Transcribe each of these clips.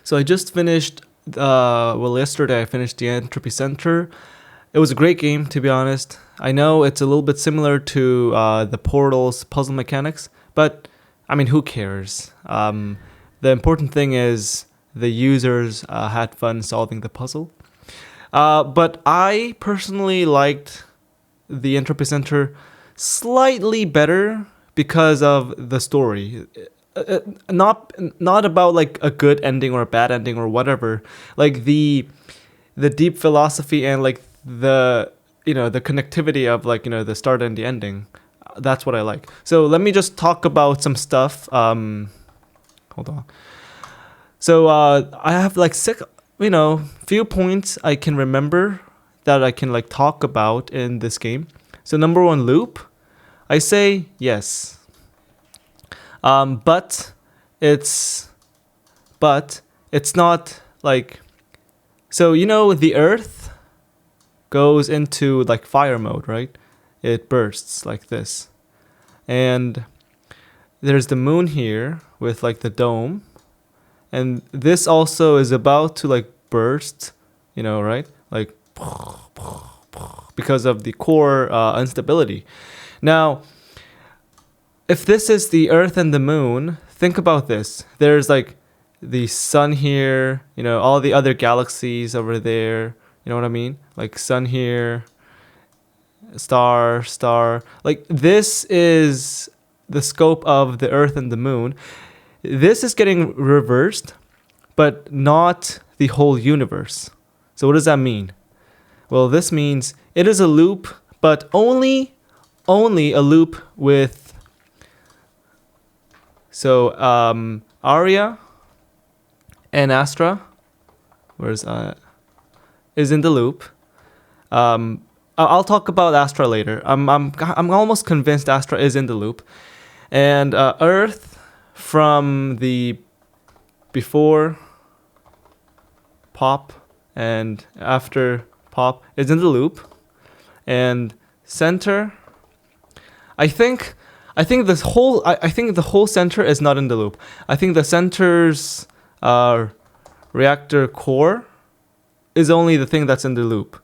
So I just finished, yesterday I finished the Entropy Center. It was a great game, to be honest. I know it's a little bit similar to the Portal's puzzle mechanics, but I mean, who cares? The important thing is the users had fun solving the puzzle. But I personally liked the Entropy Center slightly better because of the story. Not about like a good ending or a bad ending or whatever. Like the deep philosophy and like the connectivity of like the start and the ending. That's what I like. So let me just talk about some stuff. Hold on. So I have like few points I can remember that I can like talk about in this game. So number one, loop. I say yes. But it's not like, so the Earth goes into like fire mode, right? It bursts like this, and there's the moon here with like the dome, and this also is about to like burst, right? Like because of the core instability. Now, if this is the Earth and the moon, think about this. There's like the sun here, all the other galaxies over there. You know what I mean? Like sun here, star. Like this is the scope of the Earth and the moon. This is getting reversed, but not the whole universe. So what does that mean? Well, this means it is a loop, but only a loop with. So Arya and Astra, is in the loop. I'll talk about Astra later. I'm almost convinced Astra is in the loop, and Earth from the before pop and after pop is in the loop, and center. I think the whole center is not in the loop. I think the center's reactor core is only the thing that's in the loop.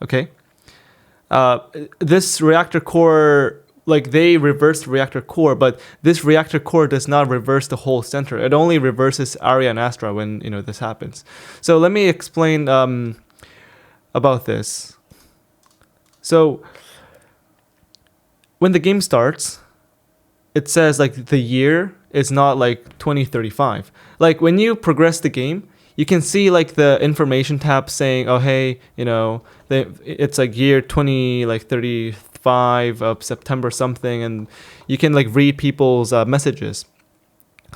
Okay. This reactor core, like they reversed reactor core, but this reactor core does not reverse the whole center. It only reverses Arya and Astra when this happens. So let me explain about this. So when the game starts, it says like the year is not like 2035. Like when you progress the game, you can see like the information tab saying, oh hey, it's like year 35 of September something, and you can like read people's messages.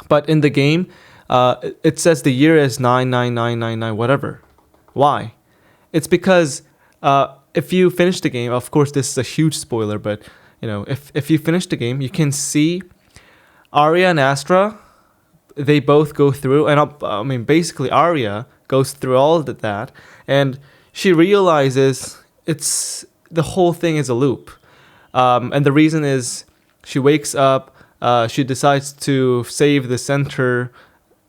But in the game, it says the year is 99999 whatever. Why? It's because if you finish the game, of course this is a huge spoiler, but if you finish the game, you can see Arya and Astra, they both go through, and basically Arya goes through all of that, and she realizes the whole thing is a loop. And the reason is she wakes up, she decides to save the center,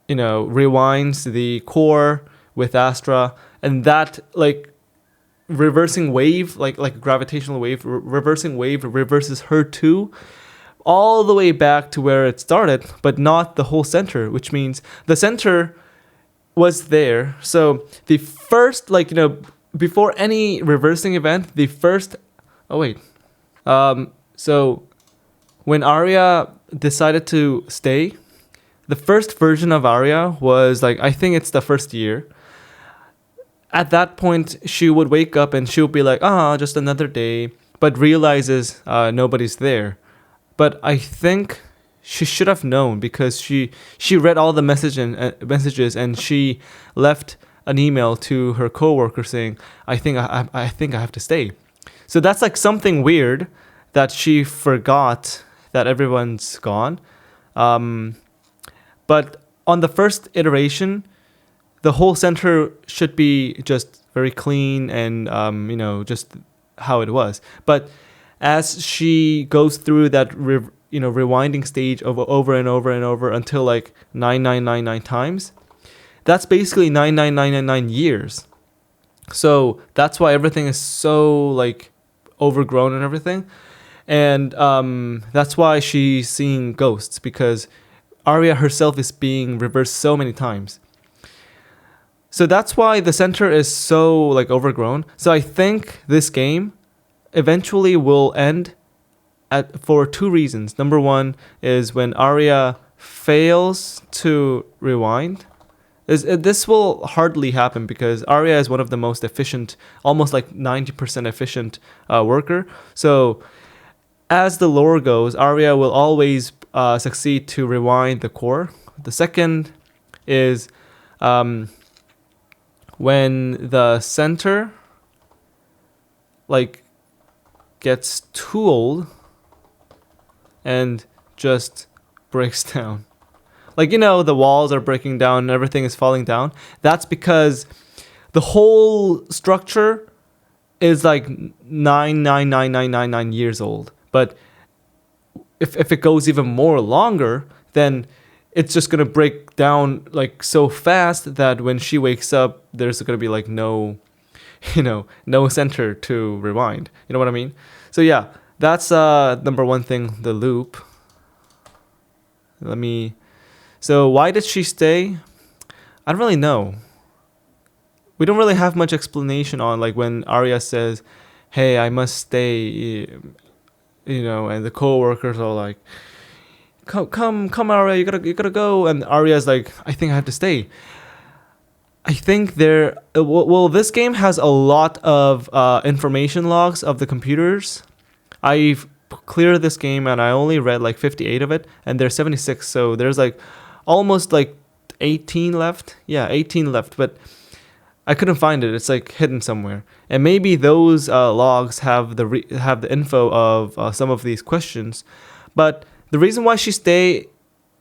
rewinds the core with Astra, and that like reversing wave, like gravitational wave, reversing wave reverses her too, all the way back to where it started, but not the whole center, which means the center was there. So the first, before any reversing event, so when Arya decided to stay, the first version of Arya was like, I think it's the first year. At that point, she would wake up and she would be like, just another day, but realizes nobody's there. But I think she should have known because she read all the messages and she left an email to her coworker saying, I think I have to stay. So that's like something weird that she forgot that everyone's gone. But on the first iteration, the whole center should be just very clean and just how it was. But as she goes through that rewinding stage over and over until like 9999 times, That's basically 99999 years. So that's why everything is so like overgrown and everything. And that's why she's seeing ghosts, because Arya herself is being reversed so many times. So that's why the center is so like overgrown. So I think this game eventually will end for two reasons. Number one is when Arya fails to rewind. This will hardly happen because Arya is one of the most efficient, almost like 90% efficient worker. So as the lore goes, Arya will always succeed to rewind the core. The second is when the center like gets too old and just breaks down. Like, the walls are breaking down and everything is falling down. That's because the whole structure is like 99999 years old. But if it goes even more longer, then it's just going to break down like so fast that when she wakes up, there's going to be like no center to rewind. You know what I mean? So yeah, that's number one thing, the loop. So why did she stay? I don't really know. We don't really have much explanation on like when Arya says, "Hey, I must stay," and the co-workers are like, "Come, Arya, you gotta go," and Arya's like, "I think I have to stay." I think this game has a lot of information logs of the computers. I've cleared this game and I only read like 58 of it, and there's 76, so there's like almost like 18 left. Yeah, 18 left, but I couldn't find it. It's like hidden somewhere, and maybe those logs have the info of some of these questions. But the reason why she stayed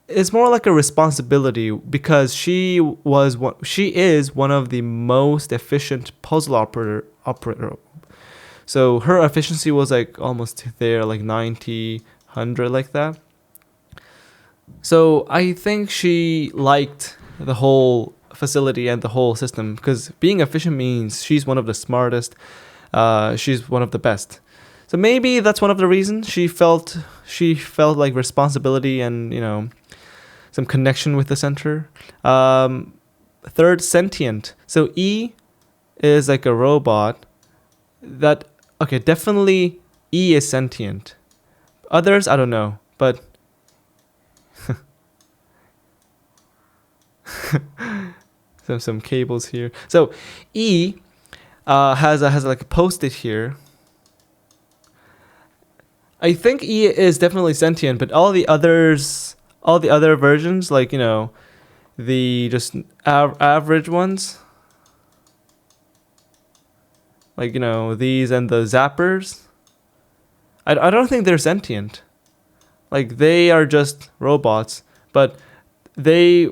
is more like a responsibility, because she is one of the most efficient puzzle operator. So her efficiency was like almost there, like 90, 100, like that. So I think she liked the whole facility and the whole system, because being efficient means she's one of the smartest, she's one of the best. So maybe that's one of the reasons she felt like responsibility and some connection with the center. Third, sentient. So E is like a robot that, okay, definitely E is sentient. Others, I don't know, but some cables here. So E has like a post-it here. I think E is definitely sentient, but all the other versions, like the just average ones, like these and the zappers, I don't think they're sentient. Like, they are just robots, but they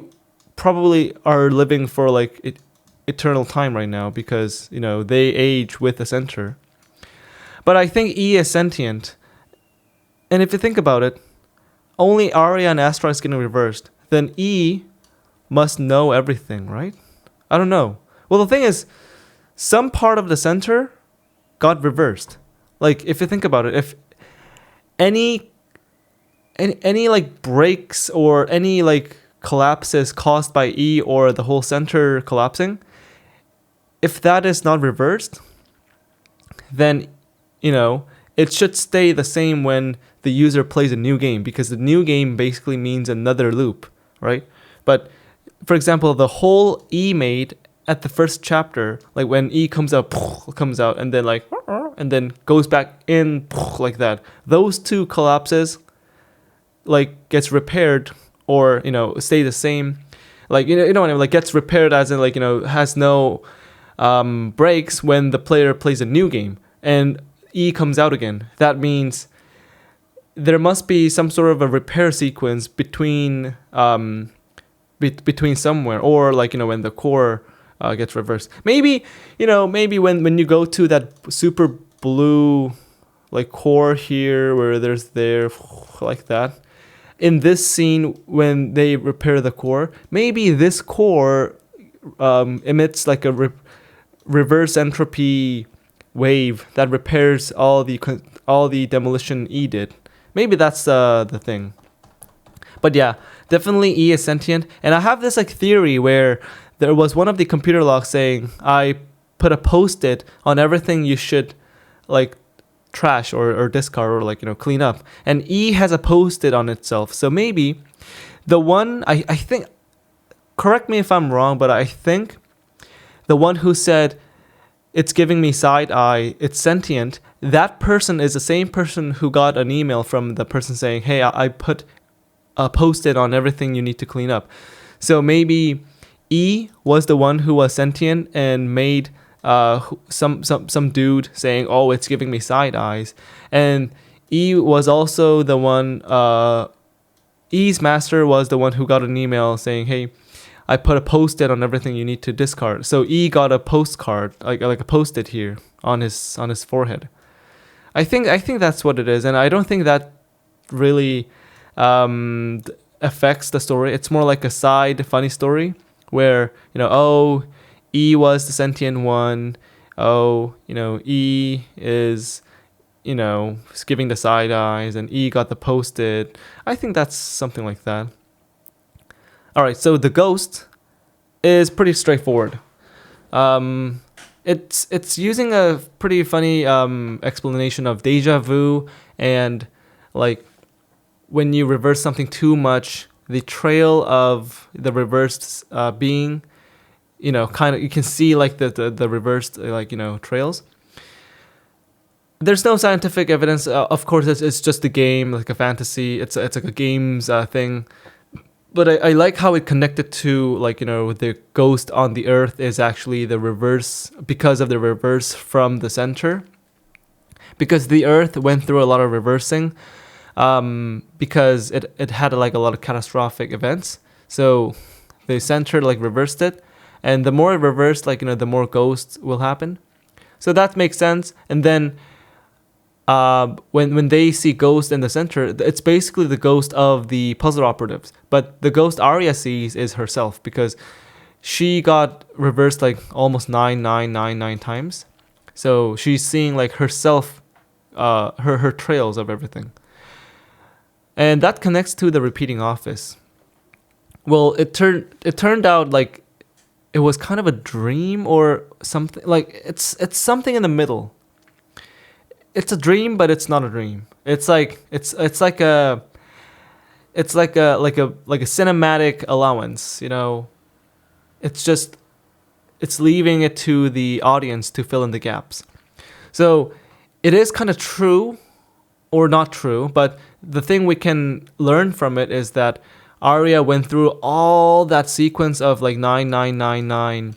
probably are living for like eternal time right now, because they age with the center. But I think E is sentient, and if you think about it, only Arya and Astra is getting reversed. Then E must know everything, right? I don't know. Well, the thing is, some part of the center got reversed. Like, if you think about it, if any like breaks or any like collapses caused by E or the whole center collapsing, if that is not reversed, then it should stay the same when the user plays a new game, because the new game basically means another loop, right? But for example, the whole E made at the first chapter, like when E comes out, and then like, and then goes back in like that, those two collapses like gets repaired, or stay the same, like you know what I mean, like gets repaired as in like has no breaks when the player plays a new game and E comes out again. That means there must be some sort of a repair sequence between somewhere, or like when the core gets reversed. Maybe when you go to that super blue like core here, where there's like that, in this scene when they repair the core, maybe this core emits like a reverse entropy wave that repairs all the demolition E did. Maybe that's the thing. But yeah, definitely E is sentient. And I have this like theory where there was one of the computer logs saying, I put a post-it on everything you should like trash or discard or like, clean up. And E has a post-it on itself. So maybe the one, I think, correct me if I'm wrong, but I think the one who said, it's giving me side eye, it's sentient, that person is the same person who got an email from the person saying, hey, I put a post-it on everything you need to clean up. So maybe E was the one who was sentient and made some dude saying, oh, it's giving me side eyes. And E was also the one, E's master was the one who got an email saying, hey, I put a post-it on everything you need to discard. So E got a postcard, like a post-it here on his forehead. I think that's what it is, and I don't think that really affects the story. It's more like a side funny story where oh, E was the sentient one. Oh, E is giving the side eyes, and E got the post-it. I think that's something like that. All right, so the ghost is pretty straightforward. It's using a pretty funny explanation of deja vu, and like when you reverse something too much, the trail of the reversed being, kind of you can see like the reversed trails. There's no scientific evidence. Of course, it's just a game, like a fantasy. It's like a games thing. But I like how it connected to the ghost on the earth is actually the reverse because of the reverse from the center. Because the earth went through a lot of reversing because it had a lot of catastrophic events. So the center reversed it. And the more it reversed, the more ghosts will happen. So that makes sense. And then when they see ghost in the center, it's basically the ghost of the puzzle operatives. But the ghost Arya sees is herself because she got reversed almost 9999 times. So she's seeing herself, her trails of everything. And that connects to the repeating office. Well, it turned out it was kind of a dream or something. It's something in the middle. It's a dream, but it's not a dream. It's like a cinematic allowance, It's leaving it to the audience to fill in the gaps. So it is kind of true or not true, but the thing we can learn from it is that Arya went through all that sequence of 9999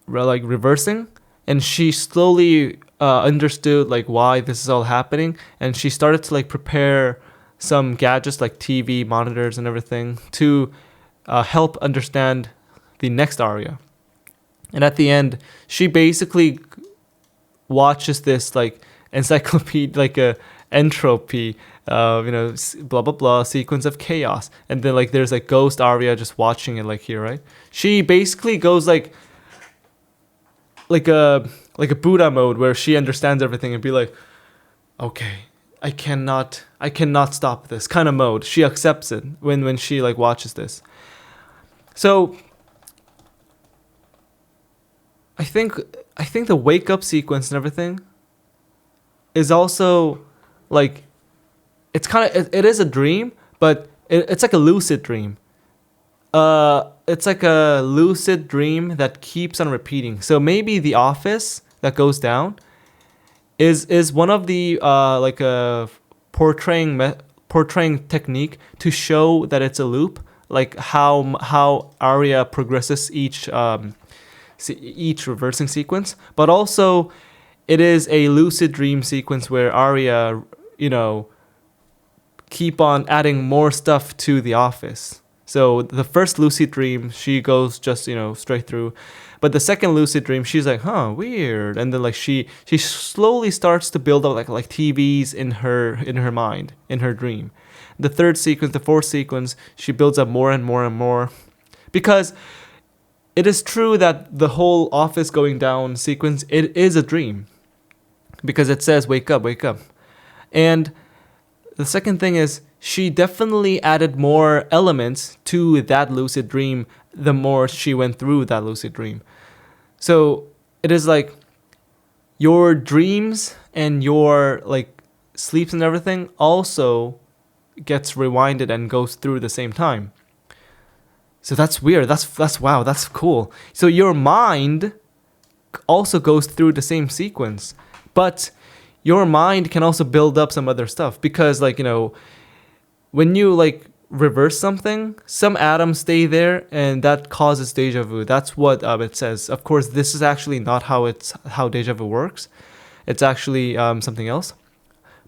reversing, and she slowly understood why this is all happening, and she started to prepare some gadgets like TV monitors and everything to help understand the next Arya. And at the end, she basically watches this encyclopedia, a entropy, blah blah blah sequence of chaos, and then there's ghost Arya just watching it here, right? She basically goes like a Buddha mode where she understands everything and be like, okay, I cannot stop this kind of mode. She accepts it when she watches this. So I think the wake up sequence and everything is also it's kind of it is a dream, but it's like a lucid dream. It's like a lucid dream that keeps on repeating. So maybe the office that goes down is one of the portraying technique to show that it's a loop, how Arya progresses each reversing sequence, but also it is a lucid dream sequence where Arya, keep on adding more stuff to the office. So the first lucid dream, she goes just, straight through. But the second lucid dream, she's like, weird. And then she slowly starts to build up like TVs in her mind, in her dream. The third sequence, the fourth sequence, she builds up more and more and more. Because it is true that the whole office going down sequence, it is a dream, because it says wake up, wake up. And the second thing is, she definitely added more elements to that lucid dream the more she went through that lucid dream. So it is like your dreams and your like sleeps and everything also gets rewinded and goes through the same time. So that's weird. That's wow, that's cool. So your mind also goes through the same sequence, but your mind can also build up some other stuff, because like, when you like reverse something, some atoms stay there and that causes deja vu. That's what it says. Of course, this is actually not how deja vu works. It's actually something else.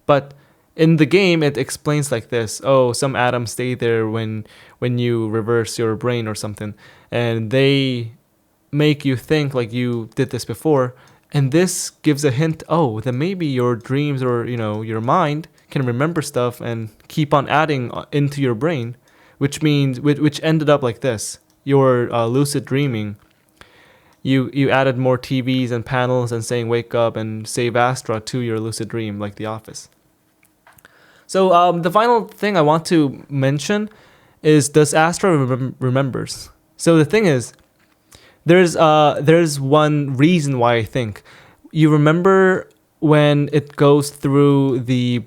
But in the game, it explains like this: oh, some atoms stay there when you reverse your brain or something, and they make you think like you did this before. And this gives a hint, oh, then maybe your dreams or, your mind can remember stuff and keep on adding into your brain, which ended up like this. Your lucid dreaming, you added more TVs and panels and saying wake up and save Astra to your lucid dream, like The Office. So the final thing I want to mention is, does Astra remembers? So the thing is, there's one reason why I think. You remember when it goes through the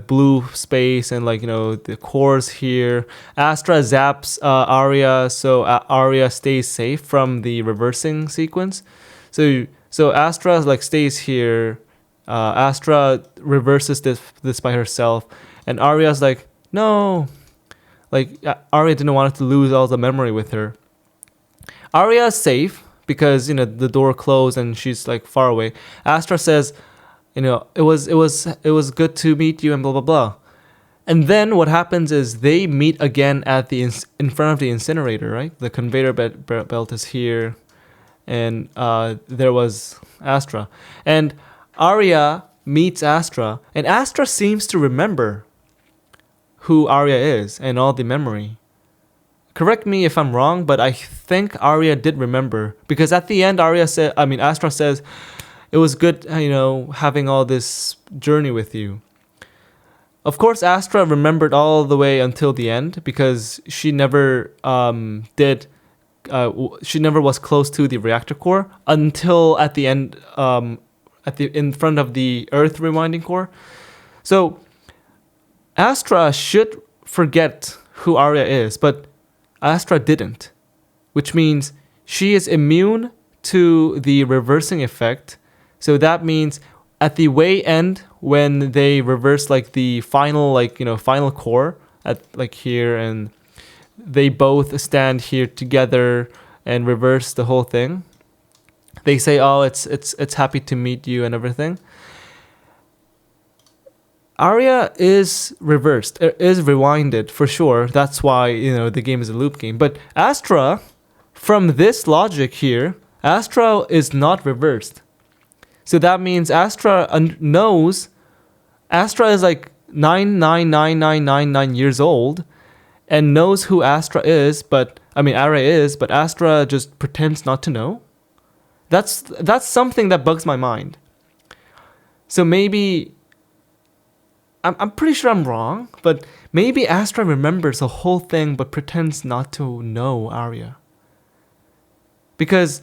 blue space and the cores here, Astra zaps Arya, so Arya stays safe from the reversing sequence. So Astra stays here. Astra reverses this by herself, and Arya's like, no, Arya didn't want to lose all the memory with her. Arya is safe because the door closed and she's far away. Astra says, it was good to meet you and blah blah blah. And then what happens is they meet again at the in front of the incinerator, right? The conveyor belt is here, and there was Astra, and Arya meets Astra, and Astra seems to remember who Arya is and all the memory. Correct me if I'm wrong, but I think Arya did remember, because at the end Astra says, it was good, having all this journey with you. Of course, Astra remembered all the way until the end, because she never she never was close to the reactor core until at the end, in front of the Earth rewinding core. So Astra should forget who Arya is, but Astra didn't, which means she is immune to the reversing effect. So that means at the way end, when they reverse the final final core at here, and they both stand here together and reverse the whole thing, they say, oh, it's happy to meet you and everything. Arya is reversed, is rewinded for sure. That's why the game is a loop game. But Astra, from this logic here, Astra is not reversed. So that means Astra knows. Astra is 99999 years old, and knows who Astra is. But Arya is. But Astra just pretends not to know. That's something that bugs my mind. So maybe, I'm pretty sure I'm wrong, but maybe Astra remembers the whole thing but pretends not to know Arya. Because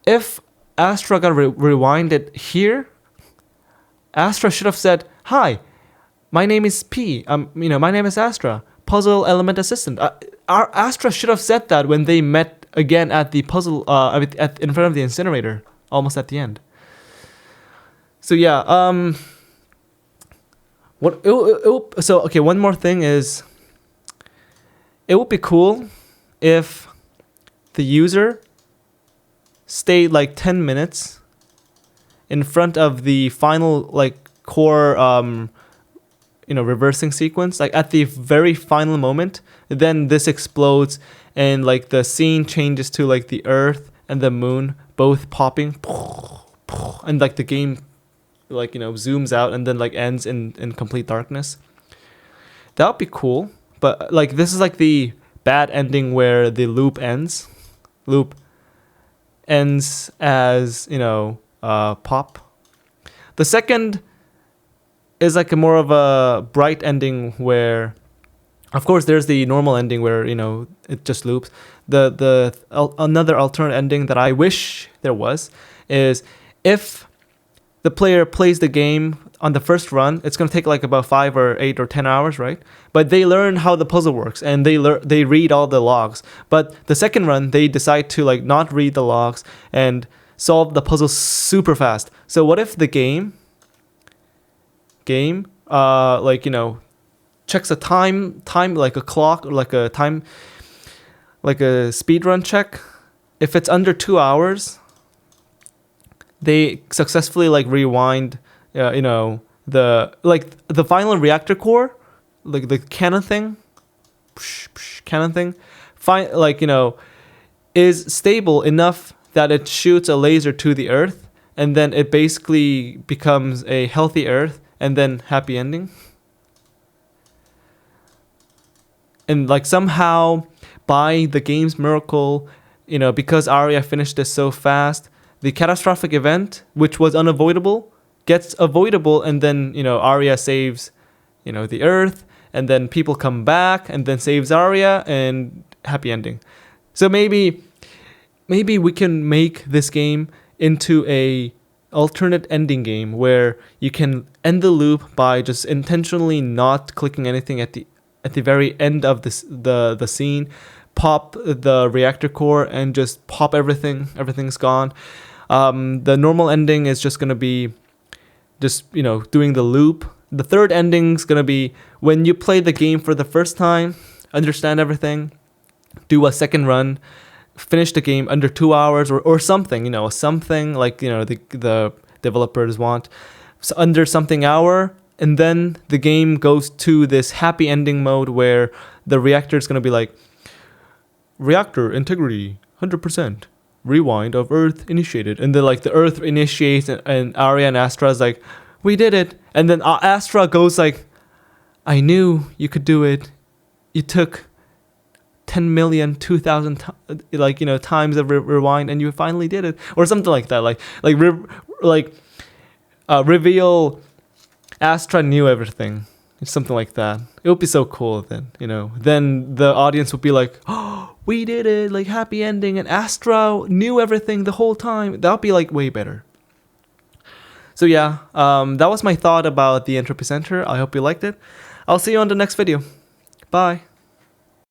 if Astra got rewinded here, Astra should have said, hi, my name is P. My name is Astra, puzzle element assistant. Astra should have said that when they met again at the puzzle, in front of the incinerator, almost at the end. So yeah, one more thing is, it would be cool if the user stayed 10 minutes in front of the final core reversing sequence, at the very final moment. Then this explodes and the scene changes to the Earth and the moon both popping, and the game zooms out and then ends in complete darkness. That would be cool. But this is the bad ending where the loop ends. loop ends as, pop. The second is like a more of a bright ending where, of course, there's the normal ending where, it just loops. Another alternate ending that I wish there was is if the player plays the game on the first run, it's going to take like about 5 or 8 or 10 hours, right? But they learn how the puzzle works and they read all the logs. But the second run, they decide to like not read the logs and solve the puzzle super fast. So what if the game checks a time like a clock or like a time, like a speed run check? If it's under 2 hours, they successfully like rewind, the final reactor core, like the cannon thing, is stable enough that it shoots a laser to the Earth, and then it basically becomes a healthy Earth, and then happy ending. And like somehow, by the game's miracle, because Arya finished this so fast, the catastrophic event, which was unavoidable, gets avoidable, and then, Arya saves, the Earth, and then people come back, and then saves Arya, and happy ending. So maybe we can make this game into a alternate ending game where you can end the loop by just intentionally not clicking anything at the very end of the scene, pop the reactor core and just pop everything. Everything's gone. The normal ending is just going to be just, doing the loop. The third ending's going to be when you play the game for the first time, understand everything, do a second run, finish the game under 2 hours or something, something like, the developers want. So under something hour, and then the game goes to this happy ending mode where the reactor is going to be like, reactor integrity 100%. Rewind of Earth initiated, and then like the Earth initiates, and Arya and Astra is like, we did it, and then Astra goes like, I knew you could do it. You took 10,002,000 times of rewind, and you finally did it, or something like that. Reveal Astra knew everything. Something like that. It would be so cool then, Then the audience would be like, oh, we did it, like happy ending, and Astra knew everything the whole time. That would be like way better. So yeah, that was my thought about the Entropy Center. I hope you liked it. I'll see you on the next video. Bye.